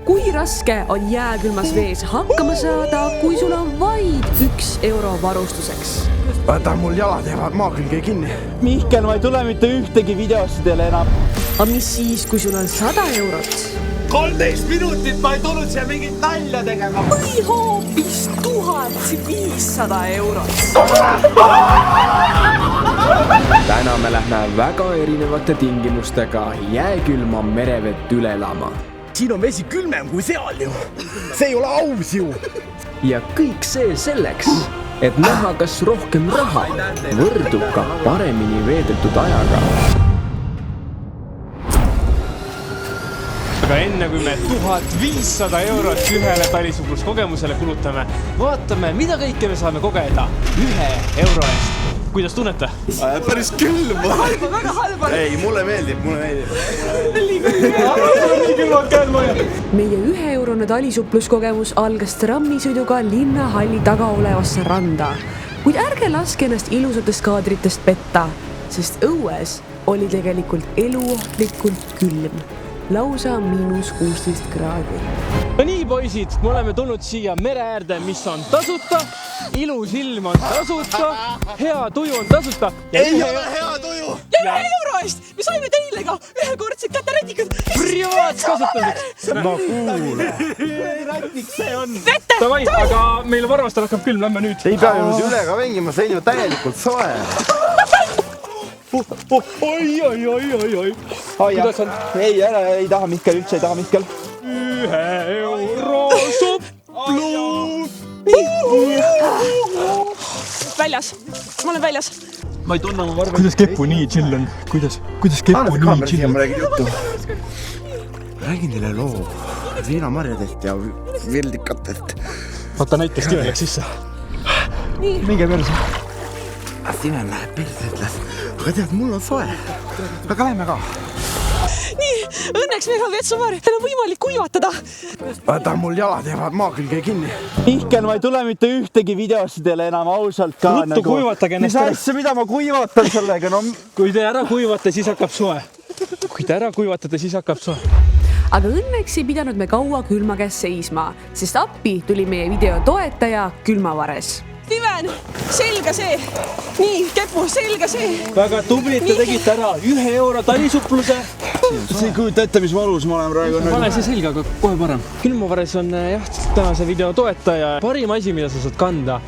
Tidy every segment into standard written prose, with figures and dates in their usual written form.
kui raske on jääkülmas vees hakkama saada, kui sul on vaid 1 euro varustuseks? Vaata, mul jalad jäävad maa külge kinni. Mihkel, ma ei tule mitte ühtegi videosse teile enam. Aga mis siis, kui sul on 100 eurot? 13 minutit ma ei tulnud siia mingit nalja tegema. Või hoopis 1500 eurot. Täna me lähme väga erinevate tingimustega jääkülma merevett üle elama. Siin on vesi külmem kui seal ju. See ei ole aus ju. Ja kõik see selleks, et näha, kas rohkem raha võrdub ka paremini veedetud ajaga. Aga enne kui me 1500 eurot ühele talisuhluskogemusele kulutame, vaatame, mida kõike me saame kogeda 1 euro eest. Kuidas tunnete? Päris külm. Väga halba. Ei, mulle meeldib. Meie 1 eurone talisuppluskogemus algas trammisõiduga linnahalli taga olevasse randa. Kuid ärge laske ennast ilusatest kaadritest petta, sest õues oli tegelikult eluohtlikult külm. Lausa -16 kraadi. No nii, poisid, me oleme tulnud siia mere äärde, mis on tasuta, ilus ilm on tasuta, hea tuju on tasuta. Ei ole hea tuju! Ja 1 euro eest! Me saime teile ka ühekordsed käterätikud! Privaatkasutuseks! No kuule! Rätiks see on. Davai, aga meil varvastel hakkab külm, lähme nüüd. Ei pea ju nüüd üle ka vengima, see on ju täielikult soe. Oi. Kuidas on? Ei, ära, ei taha Mihkel, üldse ei taha Mihkel. 1 euro supplus! Väljas! Ma olen väljas! Ma ei tunne oma varve. Kuidas kepu nii chill on? Kuidas kepu nii chill on? Ma räägin juttu. Räägin teile loo viinamarjadest ja vildikatest. Vaata näiteks Tiven läks sisse. Minge perse. Tiven läheb perse, ütles. Aga tead, mul on soe. Aga lähme ka. Nii, õnneks meil on vetsumaar, teil on võimalik kuivatada. Vaata, mul jalad jäävad maa külge kinni. Mihkel, ma ei tule mitte ühtegi videosse teile enam ausalt ka. Ruttu kuivatage ennast ära. Mis asja, mida ma kuivatan sellega? No... Kui te ära kuivate, siis hakkab soe. Kui te ära kuivatate, siis hakkab soe. Aga õnneks ei pidanud me kaua külma käes seisma, sest appi tuli meie video toetaja Külmavares. Tiven, selga see! Nii, Kepu, selga see! Väga tublit te tegite ära 1 euro talisupluse. See ei kujuta ette, mis valus ma olen praegu. Pane see selga, aga kohe parem. Külmavares on jah, tänase video toetaja. Parim asi, mida sa saad kanda.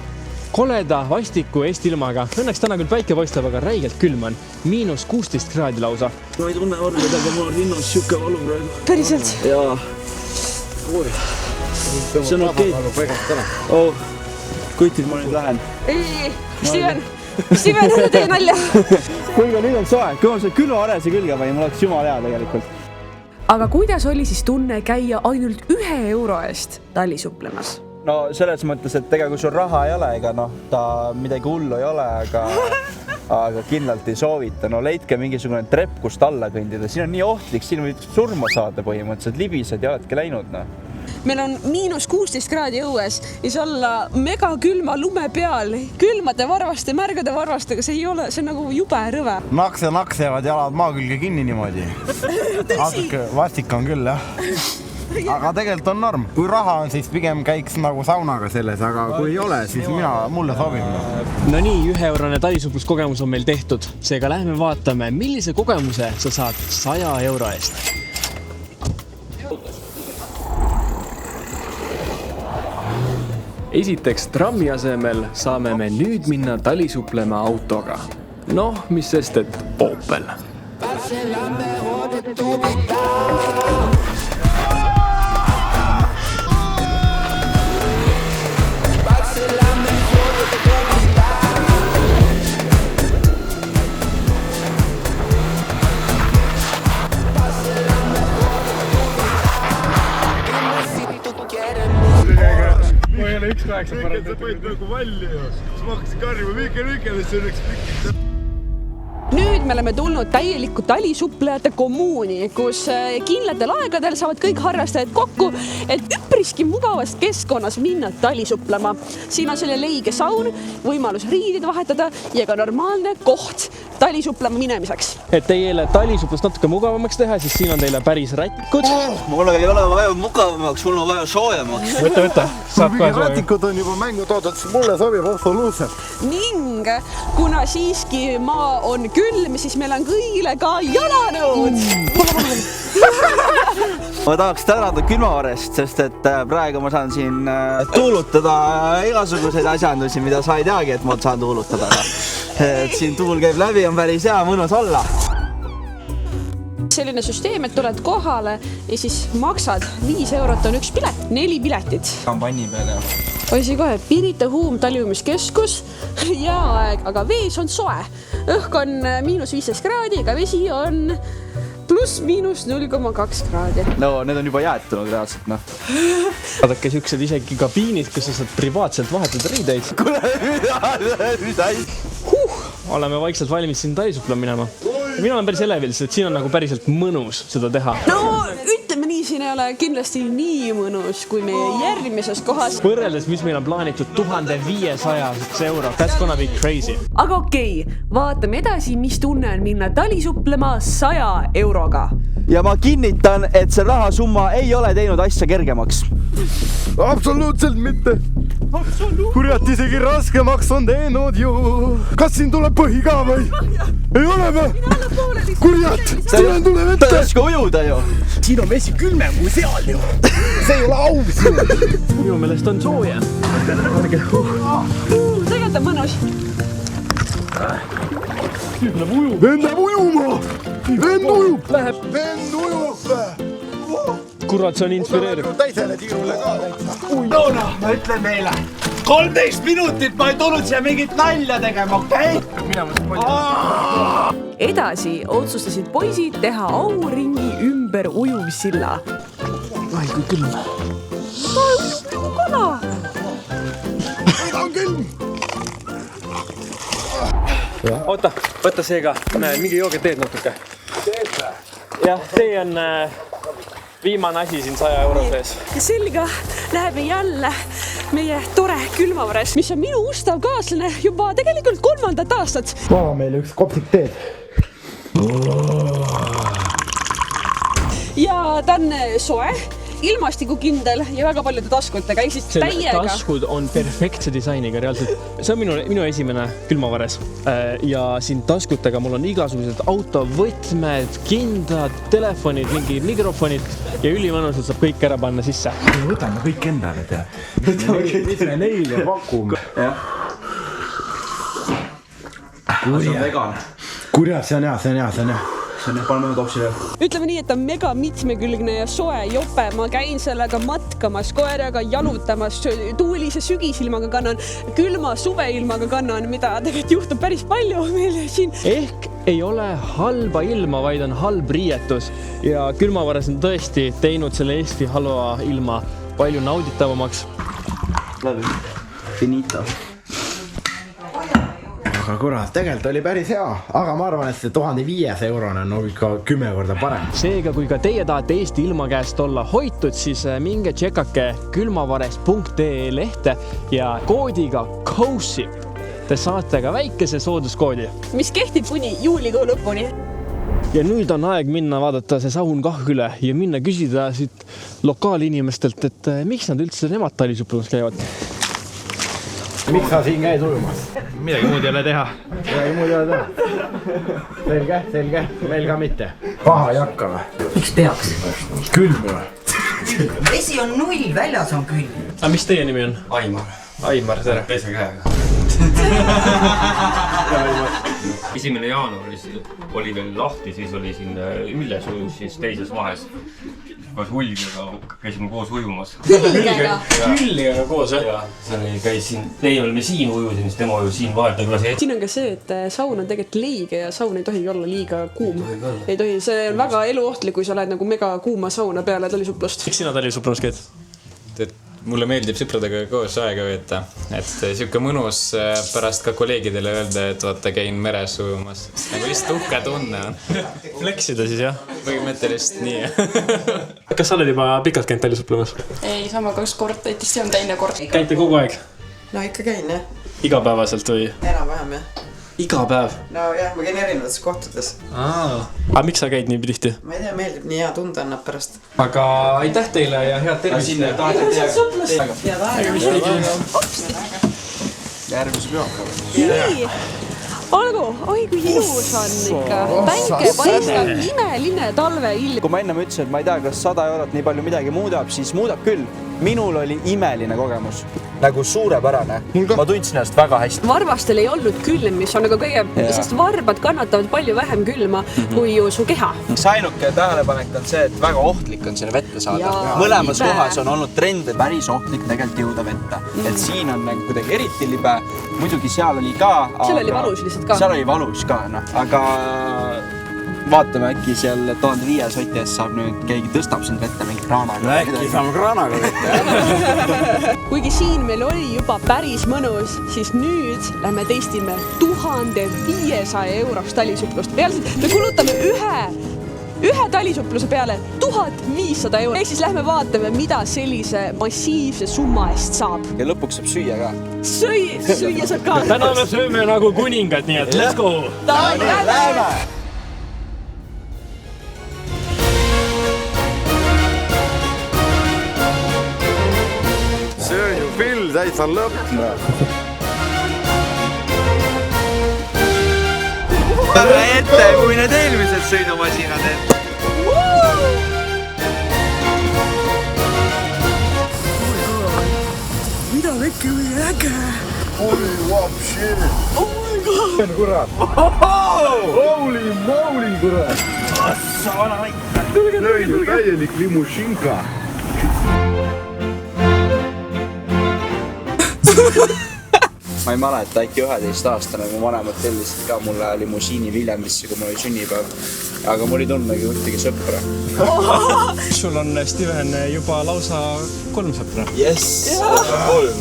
Koleda, vastiku Eesti ilmaga. Õnneks täna küll päike paistab, aga räigelt külm on. -16 kraadi lausa. Ma ei tunne varved, aga mul on rinnas siuke valu praegu. Päriselt? Jaa. See on okei. Kutid, ma nüüd lähen. Ei, Steven, ära tee nalja! Kuulge, nüüd on soe. Kui ma see külmavarese külge panin, mul oleks jumal hea tegelikult. Aga kuidas oli siis tunne käia ainult 1 euro eest talisupplemas? No selles mõttes, et ega kui sul raha ei ole, ega noh, ta midagi hullu ei ole, aga kindlalt ei soovita. No leidke mingisugune trepp, kust alla kõndida. Siin on nii ohtlik, siin võid surma saada põhimõtteliselt. Libised ja oledki läinud, noh. Meil on -16 kraadi õues ja siis olla mega külma lume peal, külmade varvaste, märgade varvastega, see ei ole, see on nagu jube rõve. Naks jäävad jalad maa külge kinni niimoodi. Natuke vastik on küll, jah. Aga tegelikult on norm. Kui raha on, siis pigem käiks nagu saunaga selles, aga kui ei ole, siis mulle sobib. No nii, 1 eurone talisuppluskogemus on meil tehtud. Seega lähme vaatame, millise kogemuse sa saad 100 euro eest. Esiteks trammi asemel saame me nüüd minna talisuplema autoga. Noh, mis sest, et Opel. Ma ei ole 1.8 parem. Sa võid nagu valli ju. Siis ma hakkasin karjuma, Mihkel, see on üks pikk. Nüüd nüüd me oleme tulnud täielikku talisuplejate kommuuni, kus kindlatel aegadel saavad kõik harrastajad kokku, et üpriski mugavas keskkonnas minna talisuplema. Siin on selle leige saun, võimalus riidid vahetada ja ka normaalne koht talisuplema minemiseks. Et teile talisuplast natuke mugavamaks teha, siis siin on teile päris rätikud. Mul ei ole vaja mugavamaks, mul on vaja soojamaks. Võta. Saab kohe sooja. Rätikud on juba mängutoodud, mulle sobib absoluutselt. Ning kuna siiski maa on külm, siis meil on kõigile ka jalanõud. Ma tahaks tänada külmavarest, sest et praegu ma saan siin tuulutada igasuguseid asjandusi, mida sa ei teagi, et ma saan tuulutada. Et siin tuul käib läbi, on päris hea mõnus olla. Selline süsteem, et tuled kohale ja siis maksad 5 eurot on üks pilet, 4 piletit. Kampanji peale. Oisi kohe, Pirita Huum taliumiskeskus, jääaeg, aga vees on soe. Õhk on -15 kraadi, aga vesi on +/- 0,2 kraadi. No, need on juba jäätunud reaalselt, noh. Vaadake siuksed isegi kabiinid, kus sa saad privaatselt vahetada riideid. Oleme vaikselt valmis siin talisuplema minema. Ja mina olen päris elevil, sest siin on nagu päriselt mõnus seda teha. No, ütleme nii, siin ei ole kindlasti nii mõnus kui meie järgmises kohas. Võrreldes, mis meil on plaanitud 1500 euro. That's gonna be crazy. Aga okei, vaatame edasi, mis tunne on minna talisuplema 100 euroga. Ja ma kinnitan, et see rahasumma ei ole teinud asja kergemaks. Absoluutselt mitte. Kurjat, isegi raskemaks on teinud ju. Kas siin tuleb põhi ka või? Ei ole või? Kurjat, tulen tuleb ette. Ta ei oska ujuda ju. Siin on vesi külmem kui seal ju. See ei ole aus ju. Minu meelest on sooja. Tegelikult on mõnus. Vend läheb ujuma. Vend ujub. Läheb. Vend ujub. Kurat, see on inspireeriv. Täisele tiirule ka täitsa. Joona, ma ütlen meile. 13 minutit ma ei tulnud siia mingit nalja tegema, okei? Edasi otsustasid poisid teha auringi ümber ujuvsilla. Ai, kui külm. Kala! Ta on külm. Oota, võtta seega. Mingi jooge teed natuke. Jah, tee on viimane asi siin 100 euro sees. Ja selga läheme jälle meie tore külmavares, mis on minu ustav kaaslane juba tegelikult 3. aastat. Maa meile üks kopsik teed. Ja ta on soe, ilmastikukindel ja väga paljude taskutega, ehk siis täiega. Taskud on perfektse disainiga reaalselt. See on minu esimene külmavares. Ja siin taskutega mul on igasugused autovõtmed, kindad, telefonid, mingi mikrofonid ja ülimõnusalt saab kõik ära panna sisse. Võtame kõik endale tea. Mis me neile pakume? Kurjad, see on hea, see on hea, see on hea. Paneme topsi veel. Ütleme nii, et ta on mega mitmekülgne ja soe jope. Ma käin sellega matkamas, koeraga jalutamas, tuulise sügisilmaga kannan, külma suveilmaga kannan, mida tegelikult juhtub päris palju meil siin. Ehk ei ole halba ilma, vaid on halb riietus. Ja külmavares on tõesti teinud selle Eesti halva ilma palju nauditavamaks. Läbi. Finito. Aga kurat, tegelikult oli päris hea, aga ma arvan, et see 1500 eurone on ikka 10 korda parem. Seega, kui ka teie tahate Eesti ilma käest olla hoitud, siis minge tšekake külmavares.ee lehte ja koodiga COSI te saate ka väikese sooduskoodi. Mis kehtib kuni juulikuu lõpuni. Ja nüüd on aeg minna vaadata see saun kah üle ja minna küsida siit lokaalinimestelt, et miks nad üldse nemad talisuplamas käivad. Miks sa siin käid ujumas? Midagi muud ei ole teha. Midagi muud ei ole teha. Selge, meil ka mitte. Paha ei hakka või? Miks peaks? Külm või? Vesi on 0, väljas on külm. Aga mis teie nimi on? Aimar, tere. Pese käega. 1. jaanuaris oli veel lahti, siis oli siin Ülles ujus siis teises vahes. Koos Hulgiga käisime koos ujumas. Külliga koos, jah? Ja see käis siin, teie olime siin ujusin, siis tema ujus siin vahetada. Siin on ka see, et saun on tegelikult leige ja saun ei tohi olla liiga kuum. Ei tohi, see on väga eluohtlik, kui sa oled nagu mega kuuma sauna peale talisuplust. Miks sina talisuplamas käid? mulle meeldib sõpradega koos aega veeta, et siuke mõnus pärast ka kolleegidele öelda, et vaata, käin meres ujumas. Nagu lihtsalt uhke tunne on. Fleksida siis, jah? Põhimõtteliselt nii. Kas sa oled juba pikalt käinud talisuplamas? Ei, sama 2 korda, see on teine kord. Käite kogu aeg? No ikka käin, jah. Igapäevaselt või? Enam-vähem, jah. Iga päev? No jah, ma käin erinevates kohtades. Aga miks sa käid nii tihti? Ma ei tea, meeldib, nii hea tunda annab pärast. Aga aitäh teile ja head tervist. Järgmise peoga. Nii, olgu, oi kui ilus on ikka. Päike paistab, imeline talveilm. Kui ma ennem ütlesin, et ma ei tea, kas 100 eurot nii palju midagi muudab, siis muudab küll. Minul oli imeline kogemus. Nagu suurepärane. Ma tundsin ennast väga hästi. Varbastel ei olnud külm, mis on aga kõige, sest varbad kannatavad palju vähem külma kui ju su keha. See ainuke tähelepanek on see, et väga ohtlik on sinna vette saada. Mõlemas kohas on olnud trend, päris ohtlik tegelikult jõuda vette. Et siin on nagu kuidagi eriti libe. Muidugi seal oli ka. Seal oli valus lihtsalt ka. Seal oli valus ka, aga vaatame äkki seal 1500 soti eest saab nüüd keegi tõstab sind vette mingi kraanaga. Äkki saame kraanaga vette. Kuigi siin meil oli juba päris mõnus, siis nüüd lähme testime 1500 eurost talisuplust. Pealselt me kulutame ühe talisupluse peale 1500 euro. Ehk siis lähme vaatame, mida sellise massiivse summa eest saab. Ja lõpuks saab süüa ka. Süüa saab ka. Täna me sööme nagu kuningad, nii et let's go! Lähme! See on ju pill täitsa lõpna. Aga ette, kui need eelmised sõidumasinad ette. Mida väike või äge? Oi, vapši. Oh my god! Kurat. Holy moly, kurat. Assa, vana väike. Lõi ju täielik limušinka. Ma ei mäleta, äkki 11-aastane mu vanemad tellisid ka mulle limusiini Viljandisse, kui mul oli sünnipäev. Aga mul ei tundnagi ühtegi sõpra. Sul on, Steven, juba lausa 3 sõpra. Yes! 3.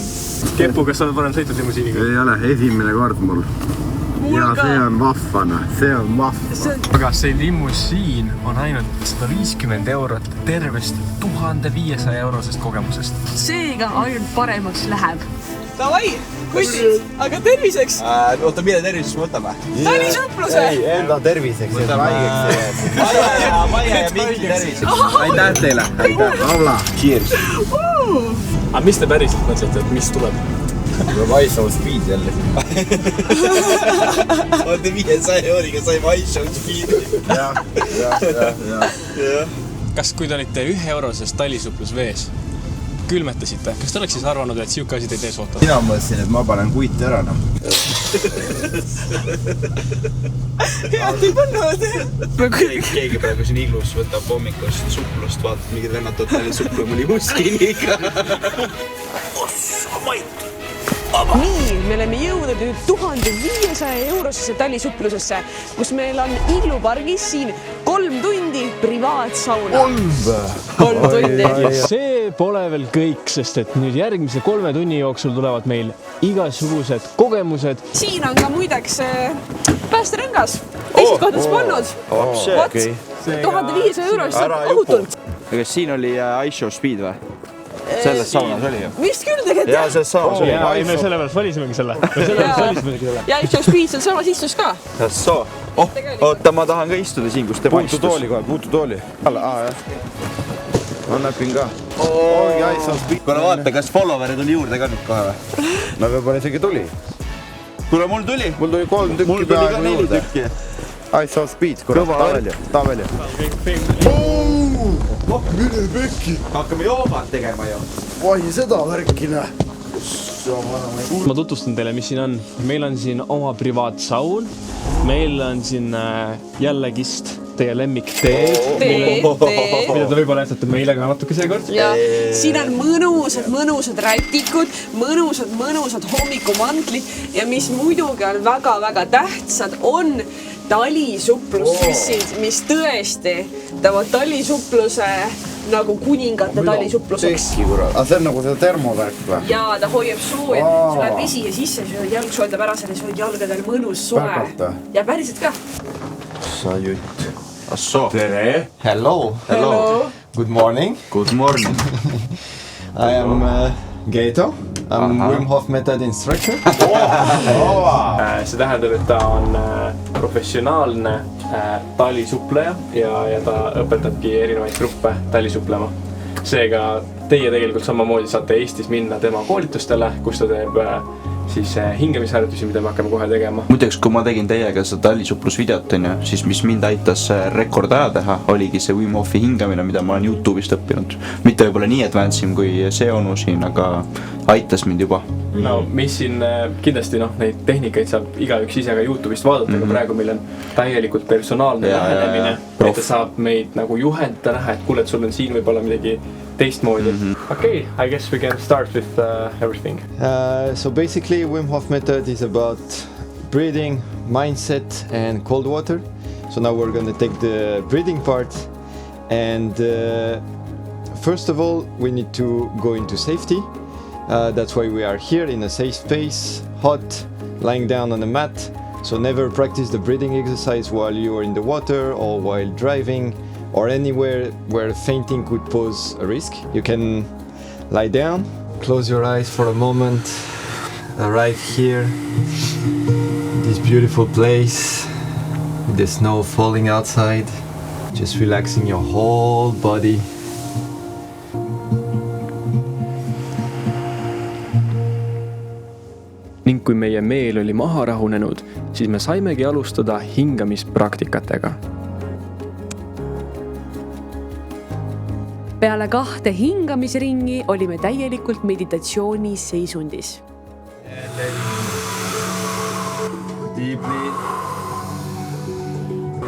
Kepu, kas sa oled varem sõitnud limusiiniga? Ei ole, esimene kord mul. Ja see on vahvana, see on vahva. Aga see limusiin on ainult 150 eurot tervest 1500 eurosest kogemusest. Seega ainult paremaks läheb. Davai, kunnid, aga terviseks! Oota, mille terviseks me võtame? Talisupluse! Ei, enda terviseks, et haigeks ei jääb. Maia ja Mihkli terviseks. Aitäh teile! Aitäh! Avla! Cheers! Aga mis te päriselt mõtlete, et mis tuleb? Tuleb iShow Speed jälle siin. Oota, 500 euriga saime iShow Speedi. jah. Kas kui te olite 1 eurosest talisuplus vees, külmetasite, kas te oleks siis arvanud, et siuke asi teid ees ootab? Mina mõtlesin, et ma panen kuiti ära, Head ei pannud! Keegi praegu siin iglus võtab hommikust suplust, vaatab mingid vennad totali suplema limusiiniga. Ossa, mait! Nii, me oleme jõudnud nüüd 1500 eurosesse talisupplusesse, kus meil on iglupargis siin 3 tundi privaatsauna. 3 tundi. See pole veel kõik, sest et nüüd järgmise 3 tunni jooksul tulevad meil igasugused kogemused. Siin on ka muideks päästerõngas. Teised kohtades polnud. Vot, 1500 eurost ohutult. Aga siin oli iShow Speed või? Selles saunas oli ju? Vist küll tegelikult. Jaa, selles saunas oli. Ei, me selle pärast valisimegi selle. Ja iShow Speed seal samas istus ka. Soo. Oota, ma tahan ka istuda siin, kus tema istus. Puutu tooli. Jah. Ma näpin ka. Ongi iShow Speed. Kuule vaata, kas follower'e tuli juurde ka nüüd kohe või? No võib-olla isegi tuli. Kuule, mul tuli. Mul tuli 3 tükki Mul tuli ka peaaegu 4 juurde. tükki. iShow Speed, kurat, ta välja. Mine pekki. Hakkame joogat tegema ju. Oi, seda värki näe. Ma tutvustan teile, mis siin on. Meil on siin oma privaatsaun. Meil on siin jällegist teie lemmik teed. Mida te võib-olla jätate meile ka natuke seekord. Ja siin on mõnusad rätikud, mõnusad hommikumantlid ja mis muidugi on väga-väga tähtsad, on talisuppluspüssid, mis tõesti tavad talisupluse nagu kuningate talisuplus. Aga see on nagu see termovärk või? Jaa, ta hoiab sooja, sul läheb vesi ja sisse, sul jalg soojendab ära selle, sul on jalgadel mõnus soe. Ja päriselt ka. Sa jutt. Assoo. Tere. Hello. Good morning. Good morning. I am Gato. I'm Wim Hof method instructor. See tähendab, et ta on professionaalne talisuppleja ja ta õpetabki erinevaid gruppe talisuplema. Seega teie tegelikult samamoodi saate Eestis minna tema koolitustele, kus ta teeb siis hingamisharjutusi, mida me hakkame kohe tegema. Muideks, kui ma tegin teiega seda talisupplusvideot, siis mis mind aitas rekordaja teha, oligi see Wim Hofi hingamine, mida ma olen YouTube'ist õppinud. Mitte võib-olla nii advanced kui see onu siin, aga aitas mind juba. No mis siin kindlasti neid tehnikaid saab igaüks ise ka YouTube'ist vaadata, aga praegu meil on täielikult personaalne lähenemine, et ta saab meid nagu juhendada, näha, et kuule, et sul on siin võib-olla midagi teistmoodi. Okay, I guess we can start with everything. So basically Wim Hof method is about breathing, mindset and cold water. So now we're going to take the breathing part and first of all we need to go into safety. That's why we are here in a safe space, hot, lying down on a mat. So never practice the breathing exercise while you are in the water or while driving or anywhere where fainting could pose a risk. You can lie down, close your eyes for a moment, right here, this beautiful place, with the snow falling outside, just relaxing your whole body. Ning kui meie meel oli maha rahunenud, siis me saimegi alustada hingamispraktikatega. Peale 2 hingamisringi olime täielikult meditatsiooni seisundis. Deeply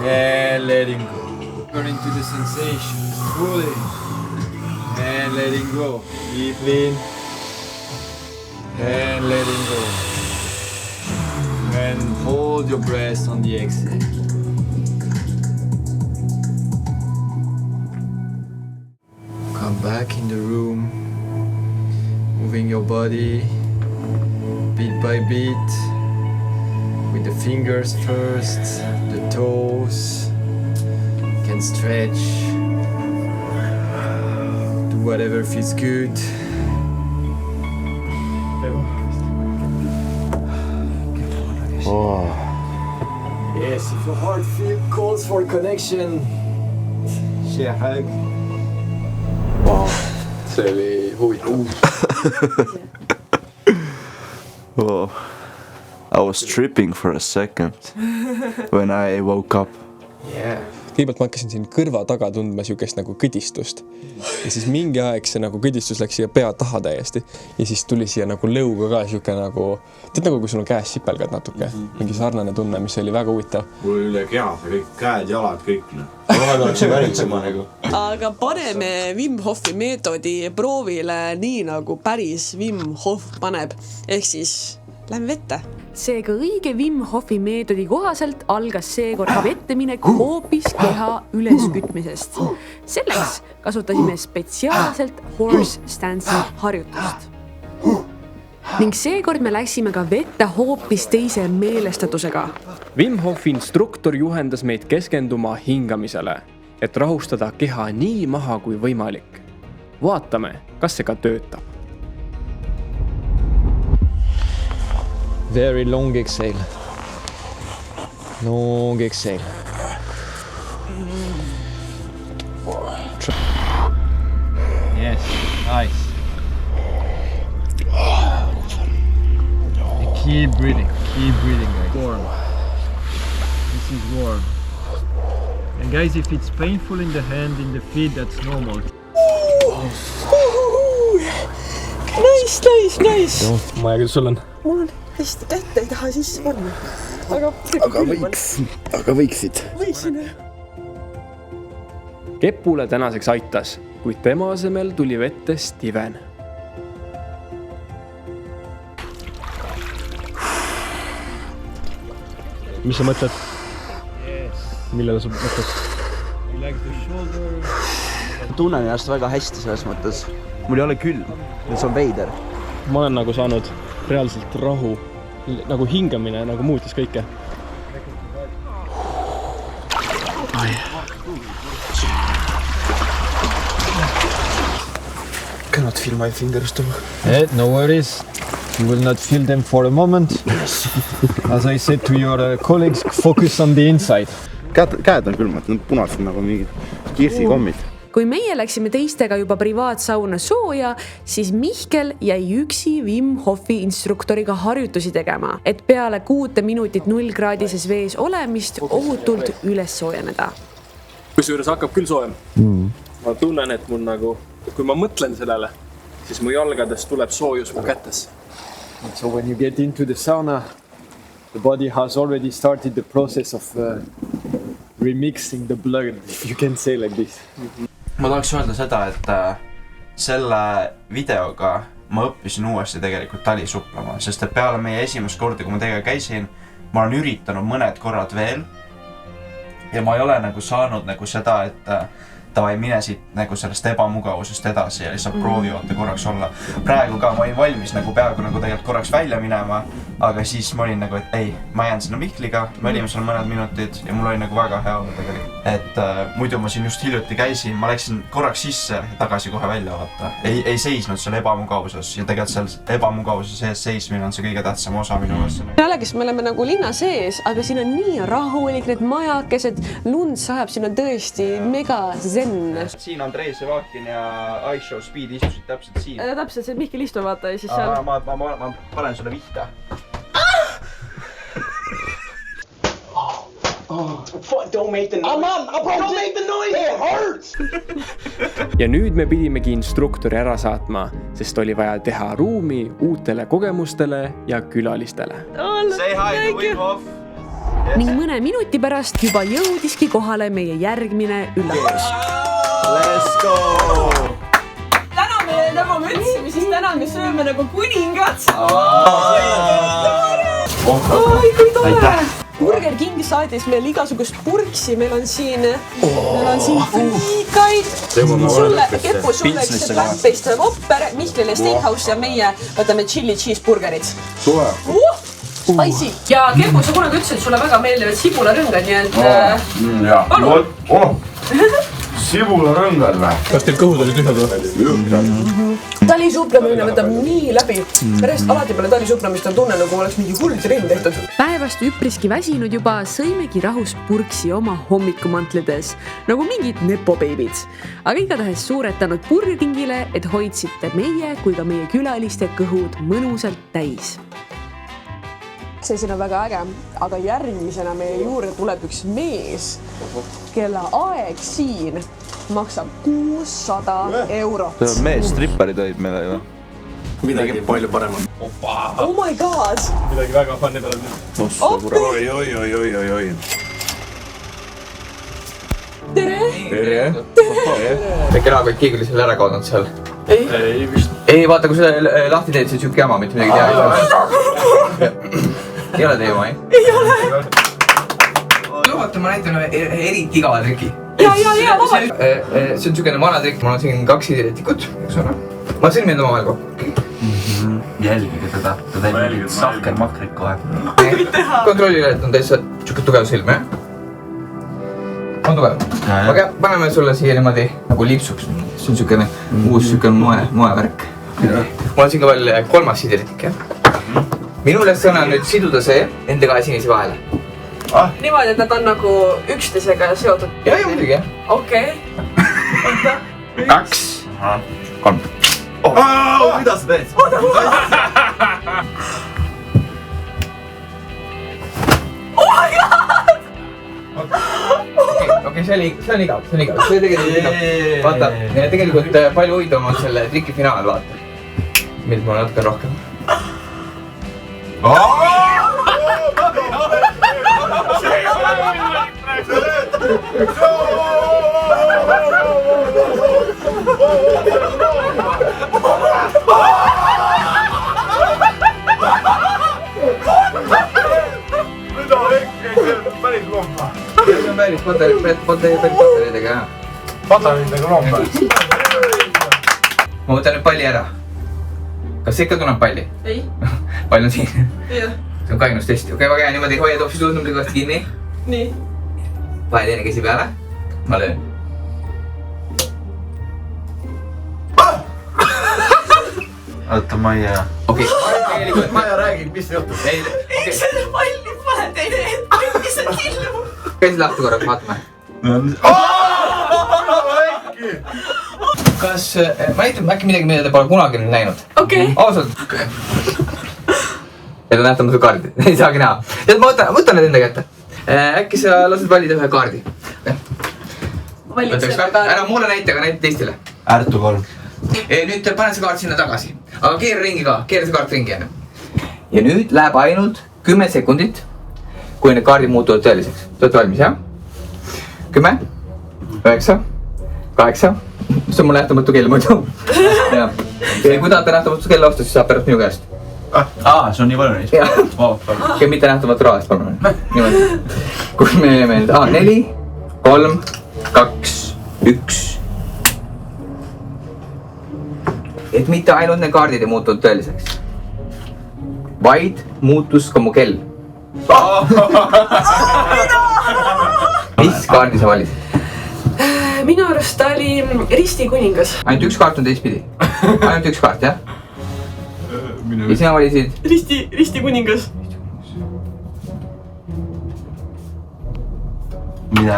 and letting go. Turn into the sensations fully and letting go. Deeply and letting go. And hold your breath on the exhale. Come back in the room, moving your body bit by bit, with the fingers first, the toes, you can stretch, do whatever feels good. Oh. Yes, if your heart calls for connection, share a hug. Wow. See oli huvitav. Oh. I was tripping for a second when I woke up. Yeah. Kõigepealt ma hakkasin siin kõrva taga tundma siukest nagu kõdistust. Ja siis mingi aeg see nagu kõdistus läks siia pea taha täiesti. Ja siis tuli siia nagu lõuga ka siuke nagu... Tead nagu kui sul on käes sipelgad natuke. Mingi sarnane tunne, mis oli väga huvitav. Mul oli üle keha, kõik käed, jalad, kõik. Vahel oleks see väritsema nagu. Aga paneme Wim Hofi meetodi proovile nii nagu päris Wim Hof paneb. Ehk siis lähme vette. Seega õige Wim Hofi meetodi kohaselt algas seekord vetteminek hoopis keha üleskütmisest. Selleks kasutasime spetsiaalselt horse stance'i harjutust. Ning seekord me läksime ka vette hoopis teise meelestatusega. Wim Hofi instruktor juhendas meid keskenduma hingamisele, et rahustada keha nii maha kui võimalik. Vaatame, kas see ka töötab. Very long exhale. Long exhale. Yes, nice. And keep breathing, guys. Warm. This is warm. And guys, if it's painful in the hand, in the feet, that's normal. Nice. Ma ei tea, kuidas sul on? Mul on hästi kätte, ei taha sisse panna. Aga võiksid. Võiksin. Kepule tänaseks aitas, kuid tema asemel tuli vette Steven. Mis sa mõtled? Millele sa mõtled? Relax the shoulder, tunnen ennast väga hästi selles mõttes. Mul ei ole külm, see on veider. Ma olen nagu saanud reaalselt rahu, nagu hingamine nagu muutis kõike. Cannot feel my fingers too. No worries. You will not feel them for a moment. As I said to your colleagues, focus on the inside. Käed on külmad, need punased nagu mingid kirsikommid. Kui meie läksime teistega juba privaatsauna sooja, siis Mihkel jäi üksi Wim Hofi instruktoriga harjutusi tegema, et peale 6 minutit 0-kraadises vees olemist ohutult üles soojeneda. Kusjuures hakkab küll soojem. Ma tunnen, et mul nagu, kui ma mõtlen sellele, siis mu jalgadest tuleb soojus mu kätes. So when you get into the sauna, the body has already started the process of remixing the blood, if you can say like this. Ma tahaks öelda seda, et selle videoga ma õppisin uuesti tegelikult talisuplama, sest et peale meie esimest korda, kui ma teiega käisin, ma olen üritanud mõned korrad veel ja ma ei ole nagu saanud nagu seda, et ta ei mine siit nagu sellest ebamugavusest edasi ja lihtsalt proovivate korraks olla. Praegu ka ma olin valmis nagu peaaegu nagu tegelikult korraks välja minema, aga siis ma olin nagu, et ei, ma jään sinna Mihkliga, me olime seal mõned minutid ja mul oli nagu väga hea olla tegelikult. Et muidu ma siin just hiljuti käisin, ma läksin korraks sisse ja tagasi kohe välja vaata. Ei seisnud seal ebamugavuses ja tegelikult seal ebamugavuse sees seismine on see kõige tähtsam osa minu mõttes. Jällegi, me oleme nagu linna sees, aga siin on nii rahulik, need majakesed, lund sajab, siin on tõesti mega zen. Siin Andrei Sevakin ja iShow Speed istusid täpselt siin. Täpselt, see Mihkel istub vaata ja siis seal... Ma panen sulle vihta. Don't make the noise, it hurts! Ja nüüd me pidimegi instruktori ära saatma, sest oli vaja teha ruumi uutele kogemustele ja külalistele. Say hi to Wim Hof! Ning mõne minuti pärast juba jõudiski kohale meie järgmine üllatus. Let's go! Täna me nagu mõtlesime, siis täna me sööme nagu kuningad. Oi, kui tore! Burger King saatis meil igasugust purksi, meil on siin friikaid, sulle, Kepu, sulle üks plant-based whopper, Mihklile steakhouse ja meie võtame chili cheeseburgerit. Suve! Spicy! Ja Kepu, sa kunagi ütlesid, et sulle väga meeldivad sibularõngad, nii et palun! Sibularõngad või? Kas teil kõhud olid tühjad või? Talisuuplemine võtab nii läbi. Pärast alati peale talisuuplemist on tunne, nagu oleks mingi hull trenn tehtud. Päevast üpriski väsinud juba sõimegi rahus purksi oma hommikumantlades, nagu mingid nepobeibid. Aga igatahes suuretanud Burger Kingile, et hoidsite meie kui ka meie külaliste kõhud mõnusalt täis. See siin on väga äge, aga järgmisena meie juurde tuleb üks mees, kelle aeg siin maksab 600 €. See on mees strippari tõid meile ju. Midagi palju paremat. Oh my god! Midagi väga funny peale nüüd. Oi. Tere! Äkki elakott keegi oli selle ära kaotanud seal? Ei vist. Ei, vaata, kui seda lahti teed, siis siuke jama, mitte midagi teha. Ei ole teema, ei? Ei ole! Lubata, ma näitan eriti igava triki. Ja, vabalt! See on siukene vana trikk, mul on siin 2 sideretikut, eks ole. Ma sõlmin enda omavahel kokku. Jälgige teda, ta teeb mingit sahker-mahkrit kohe. Kontrollile, et on täitsa siuke tugev silm, jah? On tugev. Aga paneme sulle siia niimoodi nagu lipsuks. See on siukene uus siukene moevärk. Mul on siin ka veel 3. sideretik, jah? Minu ülesanne on nüüd siduda see enda 2 sinise vahele. Niimoodi, et nad on nagu üksteisega seotud. Ja, muidugi, jah. Okei. 2, 3. Mida sa teed? Oh my god! Okei, see on igav. See tegelikult igav. Vaata, tegelikult palju huvitavam on selle triki finaal, vaata. Mild ma natuke rohkem. See on päris patareidega, jah. patalinidega loombe. Ma võtan nüüd palli ära. Kas see ikka tunneb palli? Ei. Pall on siin. Jah. See on kainustesti. Okei, väga hea, niimoodi hoia topsi suusnumbri kohta kinni. Nii. Pane teine käsi peale. Ma löön. Oota, ma ei jää. Okei. Ma ei räägi, mis juhtub. Ei, selle palli pane teine hetk, mis on ilmu. Käsi lahti korraks, vaatame. Kas, ma näitan äkki midagi, mida te pole kunagi näinud. Okei. Ausalt. Need on nähtamatu kaardid, ei saagi näha. Tead, ma võtan need enda kätte. Äkki sa lased valida ühe kaardi. Ära mulle näita, aga näita teistele. Ärtu 3. Nüüd pane see kaart sinna tagasi. Aga keera ringi ka, keera see kaart ringi enne. Ja nüüd läheb ainult 10 sekundit, kui need kaardid muutuvad tõeliseks. Te olete valmis, jah? 10, 9, 8. See on mul nähtamatu kell muidu. Ja kui tahate nähtamatu kell osta, siis saab pärast minu käest. See on nii palju neist? Jah. Mitte nähtamatu rahast, palun. Niimoodi. Kui me jääme nüüd 4, 3, 2, 1. Et mitte ainult need kaardid ei muutunud tõeliseks, vaid muutus ka mu kell. Mis kaardi sa valisid? Minu arust ta oli Risti kuningas. Ainult üks kaart on teistpidi. Ainult üks kaart, jah? Ja sina valisid? Risti kuningas. Mida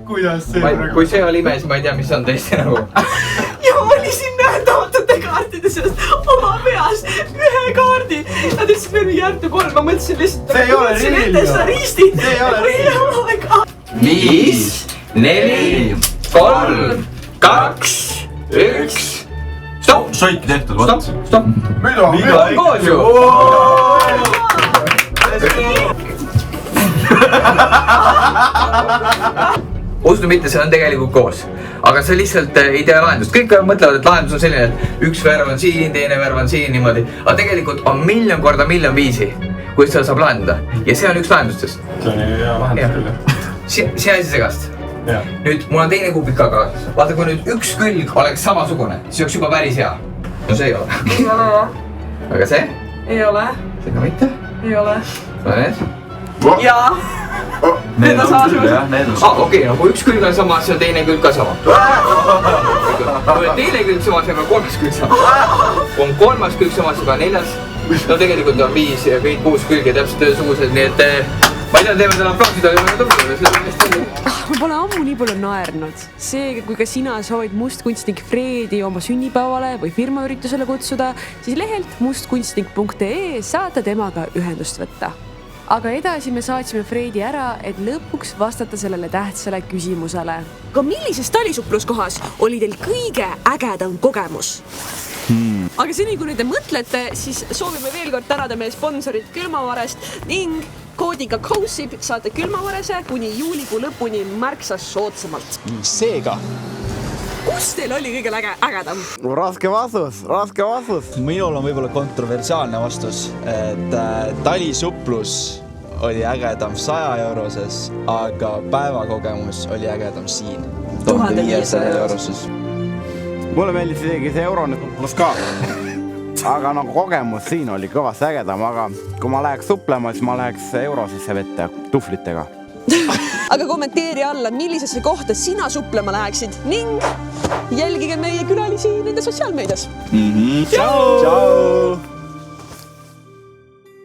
kuidas see praegu? Kui see oli ime, siis ma ei tea, mis on tõesti nagu. Ja ma valisin nähtamatute kaartide seast oma peas ühe kaardi. Nad ütlesid veel järgmine 3, ma mõtlesin lihtsalt. See ei ole Riil ju. Riistid. See ei ole Riil. 5, 4, 3, 2, 1. Stopp! Soiki tehtud, võt. Stopp! Mida? Koos ju! Usu mitte, see on tegelikult koos. Aga see lihtsalt ei tea lahendust. Kõik mõtlevad, et lahendus on selline, et üks värv on siin, teine värv on siin niimoodi. Aga tegelikult on miljon korda miljon viisi, kuidas seda saab lahendada. Ja see on üks lahendustest. See on hea lahendus küll. See asi segast. Nüüd, mul on teine kubik ka kaasas. Vaata, kui nüüd üks külg oleks samasugune, siis oleks juba päris hea. No see ei ole. Ei ole, jah. Aga see? Ei ole. See ka mitte? Ei ole. Ole need? Jaa. Need on küll, jah, need on. Okei, no kui üks külg on sama, siis on teine külg ka sama. Kui on teine külg sama, siis on kolmas külg sama. Kui on kolmas külg sama, siis on neljas. No tegelikult on 5 ja kõik 6 külge täpselt ühesugused, nii et ma ei tea, teeme täna aplausid, aga me tõmbame. Ma pole ammu nii palju naernud. Seega, kui ka sina soovid mustkunstnik Fredi oma sünnipäevale või firmaüritusele kutsuda, siis lehelt mustkunstnik.ee saate temaga ühendust võtta. Aga edasi me saatsime Fredi ära, et lõpuks vastata sellele tähtsale küsimusele. Aga millises talisuppluskohas oli teil kõige ägedam kogemus? Aga seni, kui nüüd te mõtlete, siis soovime veel kord tänada meie sponsorit Külmavarest ning koodiga COSIP saate külmavarese kuni juulikuu lõpuni märksa soodsamalt. Seega. Kus teil oli kõige ägedam? Raske vastus. Minul on võib-olla kontroversiaalne vastus, et talisuplus oli ägedam 100 euroses, aga päevakogemus oli ägedam siin 1500 euroses. Mulle meeldis isegi see eurone pluss ka. Aga nagu kogemus siin oli kõvasti ägedam, aga kui ma läheks suplema, siis ma läheks eurosesse vette tuflitega. Aga kommenteeri alla, millisesse kohta sina suplema läheksid ning jälgige meie külalisi nende sotsiaalmeedias. Ciao!